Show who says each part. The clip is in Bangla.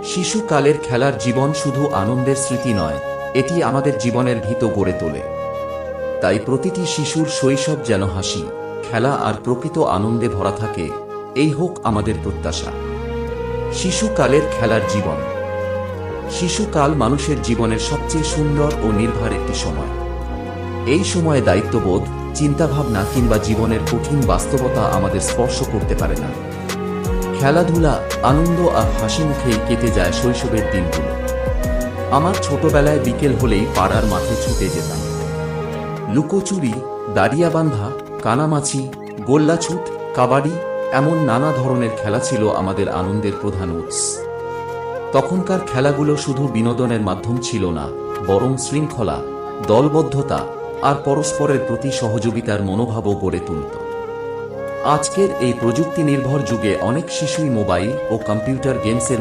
Speaker 1: শিশুকালের খেলার জীবন শুধু আনন্দের স্মৃতি নয়, এটি আমাদের জীবনের ভিত গড়ে তোলে। তাই প্রতিটি শিশুর শৈশব যেন হাসি, খেলা আর প্রকৃত আনন্দে ভরা থাকে, এই হোক আমাদের প্রত্যাশা। শিশুকালের খেলার জীবন। শিশুকাল মানুষের জীবনের সবচেয়ে সুন্দর ও নির্ভর একটি সময়। এই সময়ে দায়িত্ববোধ, চিন্তাভাবনা কিংবা জীবনের কঠিন বাস্তবতা আমাদের স্পর্শ করতে পারে না। খেলাধুলা, আনন্দ আর হাসি মুখেই কেটে যায় শৈশবের দিনগুলো। আমার ছোটবেলায় বিকেল হলেই পাড়ার মাঠে ছুটে যেতাম। লুকোচুরি, দাড়িয়াবান্ধা, কানামাছি, গোল্লাছুট, কাবাডি, এমন নানা ধরনের খেলা ছিল আমাদের আনন্দের প্রধান উৎস। তখনকার খেলাগুলো শুধু বিনোদনের মাধ্যম ছিল না, বরং শৃঙ্খলা, দলবদ্ধতা আর পরস্পরের প্রতি সহযোগিতার মনোভাবও গড়ে তুলত। আজকের এই প্রযুক্তি নির্ভর যুগে অনেক শিশুই মোবাইল ও কম্পিউটার গেমসের